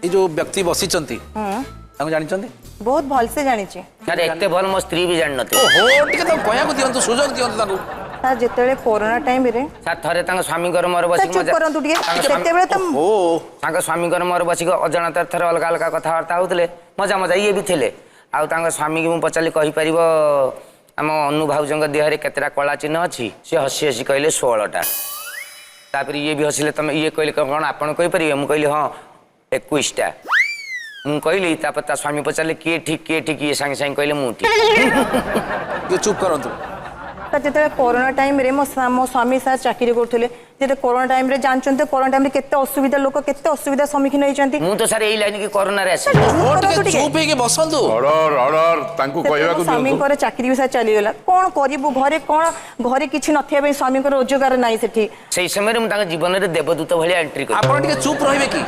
ये जो व्यक्ति बसिचंती जानी बहुत भल से जानी अरे एते भल मो स्त्री भी जान नथि ओहो टिके तो कहया को दियंतु सुजोग दियंतु ताकू सर जेतेबेले कोरोना टाइम रे सर थरे तांग स्वामी घर मोर बसी चुप करंतु टिके सेतेबेले तुम ओ तांग स्वामी घर मोर बसी अजाणत थरे अलग अलग कथा वार्ता होतले मजा मजा ये भी थिले आ तांग स्वामी की मु पचाली कहि परिबो आम अनु भाउजंग देहरे केतरा कला चिन्ह अछि से हसी हसी कहले 16टा तापर ये भी हसिले तुम ये कहले कोन आपण कहि परिबे मु कहली हां 21टा मु कहली तापर ता स्वामी पचाले के ठीक ये संग संग कहले मु ठीक ये चुप करंतु सर जेतेबेले कोरोना टाइम रे मो स्वामी सर चाकरी करथुले जेते कोरोना टाइम रे जानचंते कोरोना टाइम रे केते असुविधा लोक केते असुविधा सम्मुखीन होइचंती मु तो सर एई लाइन की कोरोना रे आसी ओ टिके चुप हे के बसंतु ऑर्डर तांकू कहवा को स्वामी को चाकरी भी चली गला कोन करिबु घरे किछि नथिया बे स्वामी को रोजगार नाही सेठी सेई समय रे मु तांग जीवन रे देवदूत भलिया एंट्री कर आपण टिके चुप रहिबे की